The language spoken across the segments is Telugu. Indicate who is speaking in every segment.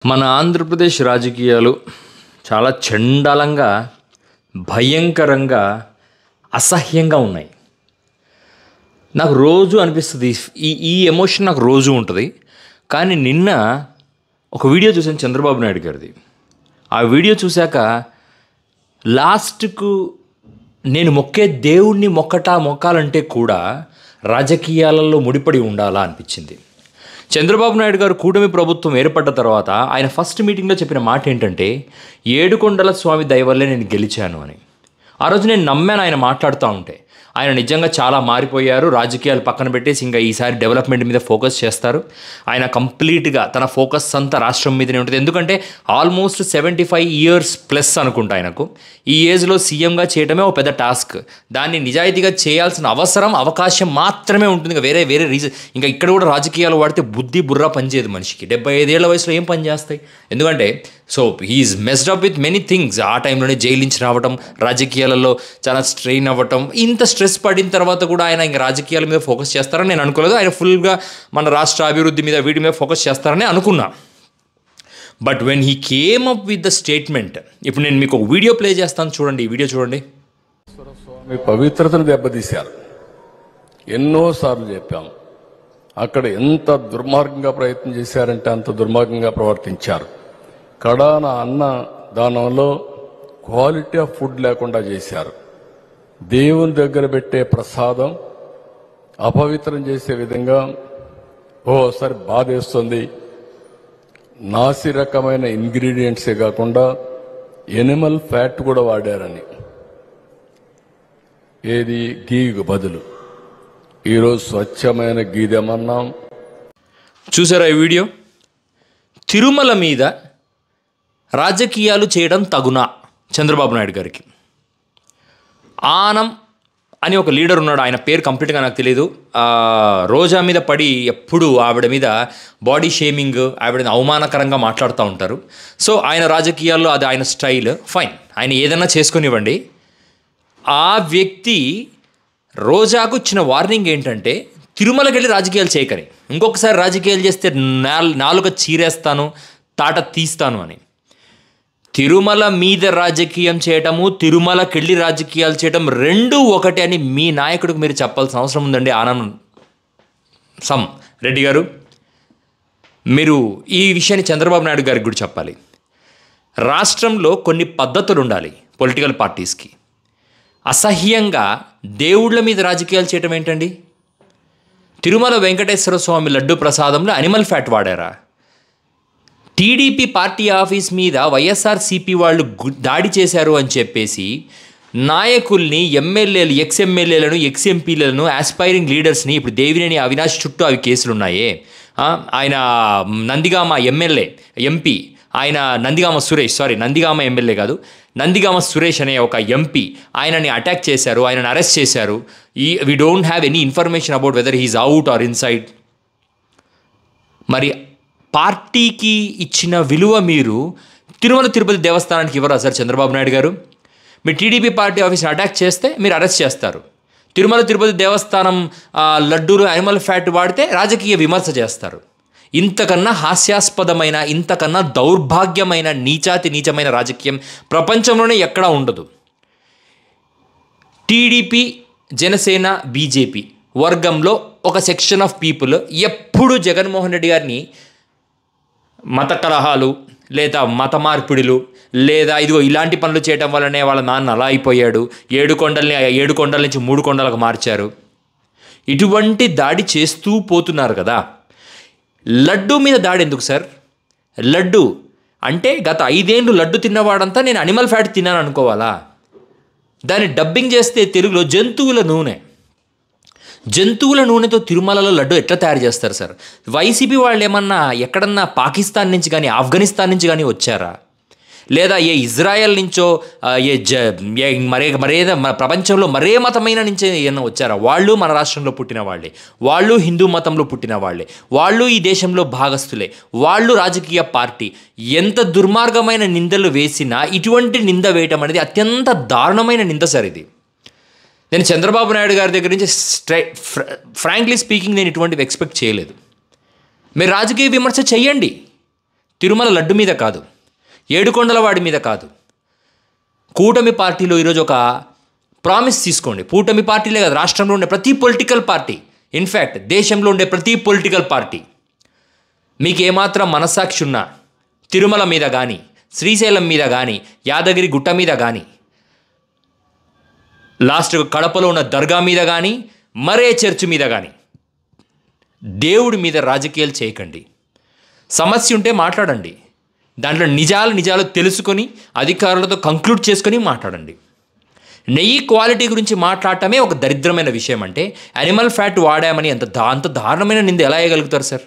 Speaker 1: మన ఆంధ్రప్రదేశ్ రాజకీయాలు చాలా చండాలంగా, భయంకరంగా, అసహ్యంగా ఉన్నాయి. నాకు రోజు అనిపిస్తుంది, ఈ ఎమోషన్ నాకు రోజు ఉంటుంది. కానీ నిన్న ఒక వీడియో చూసాను చంద్రబాబు నాయుడు గారిది. ఆ వీడియో చూశాక లాస్ట్కు నేను మొక్కే దేవుణ్ణి మొక్కాలంటే కూడా రాజకీయాలలో ముడిపడి ఉండాలా అనిపించింది. చంద్రబాబు నాయుడు గారు కూటమి ప్రభుత్వం ఏర్పడ్డ తర్వాత ఆయన ఫస్ట్ మీటింగ్లో చెప్పిన మాట ఏంటంటే, ఏడుకొండల స్వామి దయ వల్లే నేను గెలిచాను అని. ఆ రోజు నేను నమ్మాను ఆయన మాట్లాడుతూ ఉంటే. ఆయన నిజంగా చాలా మారిపోయారు. రాజకీయాలు పక్కన పెట్టేసి ఇంకా ఈసారి డెవలప్మెంట్ మీద ఫోకస్ చేస్తారు. ఆయన కంప్లీట్గా తన ఫోకస్ అంతా రాష్ట్రం మీదనే ఉంటుంది. ఎందుకంటే ఆల్మోస్ట్ 75 years ప్లస్ అనుకుంటా ఆయనకు. ఈ ఏజ్లో సీఎంగా చేయడమే ఒక పెద్ద టాస్క్. దాన్ని నిజాయితీగా చేయాల్సిన అవకాశం మాత్రమే ఉంటుంది. ఇంకా వేరే రీజన్, ఇంకా ఇక్కడ కూడా రాజకీయాలు వాడితే బుర్ర పనిచేయదు మనిషికి. 75 ఏళ్ల వయసులో ఏం పని చేస్తాయి? ఎందుకంటే he's messed up with many things. ఆ టైంలోనే జైలు నుంచి రావటం, రాజకీయాలలో చాలా స్ట్రెయిన్ అవ్వటం, ఇంత స్ట్రెస్ పడిన తర్వాత కూడా ఆయన ఇంకా రాజకీయాల మీద ఫోకస్ చేస్తారని నేను అనుకోలేదు. ఆయన ఫుల్గా మన రాష్ట్ర అభివృద్ధి మీద వీటి మీద ఫోకస్ చేస్తారని అనుకున్నా. But when he came up with the statement, ఇప్పుడు నేను మీకు ఒక వీడియో ప్లే చేస్తాను, చూడండి. ఈ వీడియో చూడండి.
Speaker 2: స్వామి పవిత్రతను దెబ్బతీశారు. ఎన్నోసార్లు చెప్పాం. అక్కడ ఎంత దుర్మార్గంగా ప్రయత్నం చేశారంటే అంత దుర్మార్గంగా ప్రవర్తించారు. కడాన అన్న దానంలో క్వాలిటీ ఆఫ్ ఫుడ్ లేకుండా చేశారు. దేవుని దగ్గర పెట్టే ప్రసాదం అపవిత్రం చేసే విధంగా ఓసారి బాధేస్తుంది. నాసి రకమైన ఇంగ్రీడియంట్సే కాకుండా ఎనిమల్ ఫ్యాట్ కూడా వాడారని. ఏది గీకు బదులు ఈరోజు స్వచ్ఛమైన గీదెమన్నాం.
Speaker 1: చూసారా ఈ వీడియో? తిరుమల మీద రాజకీయాలు చేయడం తగునా చంద్రబాబు నాయుడు గారికి? ఆనం అని ఒక లీడర్ ఉన్నాడు, ఆయన పేరు కంప్లీట్గా నాకు తెలియదు. రోజా మీద పడి ఎప్పుడు ఆవిడ మీద బాడీ షేమింగ్, ఆవిడని అవమానకరంగా మాట్లాడుతూ ఉంటారు. సో ఆయన రాజకీయాల్లో అది ఆయన స్టైల్, ఫైన్, ఆయన ఏదైనా చేసుకునివ్వండి. ఆ వ్యక్తి రోజాకు ఇచ్చిన వార్నింగ్ ఏంటంటే, తిరుమలకి వెళ్ళి రాజకీయాలు చేయకని, ఇంకొకసారి రాజకీయాలు చేస్తే నాలుక చీరేస్తాను, తాట తీస్తాను అని. తిరుమల మీద రాజకీయం చేయటము, తిరుమలకి వెళ్ళి రాజకీయాలు చేయటం రెండూ ఒకటే అని మీ నాయకుడికి మీరు చెప్పాల్సిన అవసరం ఉందండి. ఆనంద్ రెడ్డి గారు, మీరు ఈ విషయాన్ని చంద్రబాబు నాయుడు గారికి కూడా చెప్పాలి. రాష్ట్రంలో కొన్ని పద్ధతులు ఉండాలి పొలిటికల్ పార్టీస్కి. అసహ్యంగా దేవుళ్ళ మీద రాజకీయాలు చేయటం ఏంటండి? తిరుమల వెంకటేశ్వర స్వామి లడ్డు ప్రసాదంలో అనిమల్ ఫ్యాట్ వాడారా? టీడీపీ పార్టీ ఆఫీస్ మీద వైఎస్ఆర్సీపీ వాళ్ళు దాడి చేశారు అని చెప్పేసి నాయకుల్ని, ఎమ్మెల్యేలు, ఎక్స్ఎమ్మెల్యేలను, ఎక్స్ఎంపీలను, ఆస్పైరింగ్ లీడర్స్ని, ఇప్పుడు దేవినేని అవినాష్ చుట్టూ అవి కేసులు ఉన్నాయే. ఆయన నందిగామ ఎంపీ, ఆయన నందిగామ ఎమ్మెల్యే కాదు, నందిగామ సురేష్ అనే ఒక ఎంపీ, ఆయనని అటాక్ చేశారు, ఆయనని అరెస్ట్ చేశారు. We don't have any information about whether he's out or inside. మరి పార్టీకి ఇచ్చిన విలువ మీరు తిరుమల తిరుపతి దేవస్థానానికి ఇవ్వరా సార్ చంద్రబాబు నాయుడు గారు? మీరు టీడీపీ పార్టీ ఆఫీస్ని అటాక్ చేస్తే మీరు అరెస్ట్ చేస్తారు. తిరుమల తిరుపతి దేవస్థానం లడ్డూలు అనిమల్ ఫ్యాట్ వాడితే రాజకీయ విమర్శ చేస్తారు. ఇంతకన్నా హాస్యాస్పదమైన, ఇంతకన్నా దౌర్భాగ్యమైన, నీచమైన రాజకీయం ప్రపంచంలోనే ఎక్కడా ఉండదు. టీడీపీ, జనసేన, బీజేపీ వర్గంలో ఒక సెక్షన్ ఆఫ్ పీపుల్ ఎప్పుడు జగన్మోహన్ రెడ్డి గారిని మత కలహాలు, లేదా మత మార్పిడులు, లేదా ఇదిగో ఇలాంటి పనులు చేయడం వల్లనే వాళ్ళ నాన్న అలా అయిపోయాడు, 7 కొండల నుంచి 3 కొండలకు మార్చారు, ఇటువంటి దాడి చేస్తూ పోతున్నారు కదా. లడ్డు మీద దాడి ఎందుకు సార్? లడ్డు అంటే గత 5 ఏళ్ళు లడ్డు తిన్నవాడంతా నేను అనిమల్ ఫ్యాట్ తిన్నాను అనుకోవాలా? దాన్ని డబ్బింగ్ చేస్తే తెలుగులో జంతువుల నూనెతో తిరుమలలో లడ్డు ఎట్లా తయారు చేస్తారు సార్? వైసీపీ వాళ్ళు ఏమన్నా ఎక్కడన్నా పాకిస్తాన్ నుంచి కానీ, ఆఫ్ఘనిస్తాన్ నుంచి కానీ వచ్చారా? లేదా ఏ ఇజ్రాయెల్ నుంచో, ప్రపంచంలో మరే మతమైన నుంచి ఏమన్నా వచ్చారా? వాళ్ళు మన రాష్ట్రంలో పుట్టిన వాళ్ళే, వాళ్ళు హిందూ మతంలో పుట్టిన వాళ్ళే, వాళ్ళు ఈ దేశంలో భాగస్థులే, వాళ్ళు రాజకీయ పార్టీ. ఎంత దుర్మార్గమైన నిందలు వేసినా ఇటువంటి నింద వేయటం అనేది అత్యంత దారుణమైన నింద సార్ ఇది. నేను చంద్రబాబు నాయుడు గారి దగ్గర నుంచి ఫ్రాంక్లీ స్పీకింగ్ నేను ఇటువంటివి ఎక్స్పెక్ట్ చేయలేదు. మీరు రాజకీయ విమర్శ చెయ్యండి, తిరుమల లడ్డు మీద కాదు, ఏడుకొండలవాడి మీద కాదు. కూటమి పార్టీలో ఈరోజు ఒక ప్రామిస్ తీసుకోండి. కూటమి పార్టీలే కాదు, రాష్ట్రంలో ఉండే ప్రతి పొలిటికల్ పార్టీ, ఇన్ఫ్యాక్ట్ దేశంలో ఉండే ప్రతి పొలిటికల్ పార్టీ, మీకు ఏమాత్రం మనస్సాక్షి ఉన్నా తిరుమల మీద కానీ, శ్రీశైలం మీద కానీ, యాదగిరి గుట్ట మీద కానీ, లాస్ట్ కడపలో ఉన్న దర్గా మీద కానీ, మరే చర్చ్ మీద కానీ దేవుడి మీద రాజకీయాలు చేయకండి. సమస్య ఉంటే మాట్లాడండి, దాంట్లో నిజాలు తెలుసుకొని అధికారులతో కంక్లూడ్ చేసుకొని మాట్లాడండి. నెయ్యి క్వాలిటీ గురించి మాట్లాడటమే ఒక దరిద్రమైన విషయం. అంటే యానిమల్ ఫ్యాట్ వాడామని అంత దారుణమైన నింద ఎలా వేయగలుగుతారు సార్?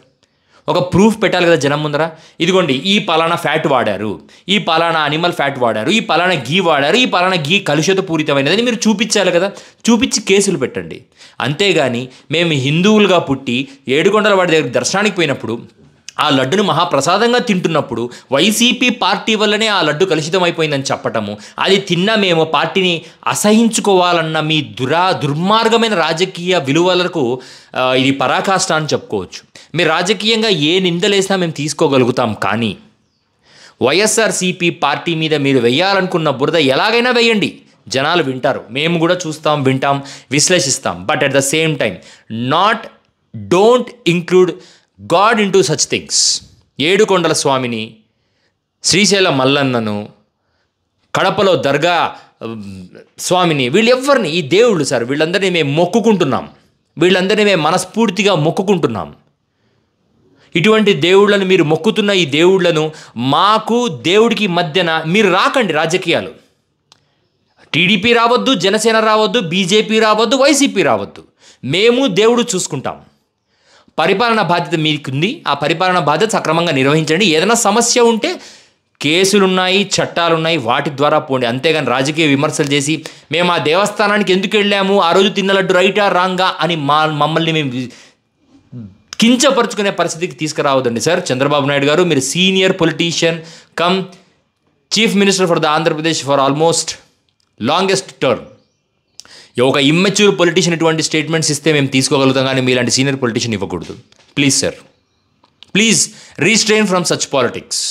Speaker 1: ఒక ప్రూఫ్ పెట్టాలి కదా జనం ముందర. ఇదిగోండి, ఈ పలానా ఫ్యాట్ వాడారు, ఈ పలానా అనిమల్ ఫ్యాట్ వాడారు, ఈ పలానా గీ వాడారు, ఈ పలానా గీ కలుషితపూరితమైనదని మీరు చూపించాలి కదా. చూపించి కేసులు పెట్టండి. అంతేగాని మేము హిందువులుగా పుట్టి ఏడుకొండలవాడి దగ్గర దర్శనానికి పోయినప్పుడు ఆ లడ్డును మహాప్రసాదంగా తింటున్నప్పుడు వైసీపీ పార్టీ వల్లనే ఆ లడ్డు కలుషితం అయిపోయిందని చెప్పటము, అది తిన్నా మేము పార్టీని అసహించుకోవాలన్న మీ దుర్మార్గమైన రాజకీయ విలువలకు ఇది పరాకాష్ట అని చెప్పుకోవచ్చు. మీరు రాజకీయంగా ఏ నిందలేసినా మేము తీసుకోగలుగుతాం, కానీ వైఎస్ఆర్సీపీ పార్టీ మీద మీరు వేయాలనుకున్న బురద ఎలాగైనా వేయండి, జనాలు వింటారు, మేము కూడా చూస్తాం, వింటాం, విశ్లేషిస్తాం. But at the same time don't include god into such things. ఏడుకొండల స్వామిని, శ్రీశైలం మల్లన్నను, కడపలో దర్గా స్వామిని, వీళ్ళెవ్వరిని, ఈ దేవుళ్ళు సార్, వీళ్ళందరినీ మేము మొక్కుకుంటున్నాం, వీళ్ళందరినీ మేము మనస్ఫూర్తిగా మొక్కుకుంటున్నాం. ఇటువంటి దేవుళ్ళను మీరు మొక్కుతున్న ఈ దేవుళ్లను మాకు దేవుడికి మధ్యన మీరు రాకండి. రాజకీయాలు టీడీపీ రావద్దు, జనసేన రావద్దు, బీజేపీ రావద్దు, వైసీపీ రావద్దు. మేము దేవుడు చూసుకుంటాం. పరిపాలన బాధ్యత మీకుంది, ఆ పరిపాలన బాధ్యత సక్రమంగా నిర్వహించండి. ఏదైనా సమస్య ఉంటే కేసులున్నాయి, చట్టాలున్నాయి, వాటి ద్వారా పోండి. అంతేగాని రాజకీయ విమర్శలు చేసి మేము ఆ దేవస్థానానికి ఎందుకు వెళ్ళాము, ఆ రోజు తిన్న లడ్డు రైటా రాంగా అని మమ్మల్ని మేము కించపరుచుకునే పరిస్థితికి తీసుకురావద్దండి సార్. చంద్రబాబు నాయుడు గారు, మీరు senior politician cum chief minister for the Andhra Pradesh for almost longest term. ఒక ఇమ్మెచ్యూర్ పొలిటీషియన్ ఇటువంటి స్టేట్మెంట్స్ ఇస్తే మేము తీసుకోగలుగుతాం, కానీ మీలాంటి సీనియర్ పొలిటీషియన్ ఇవ్వకూడదు. Please sir, please restrain from such politics.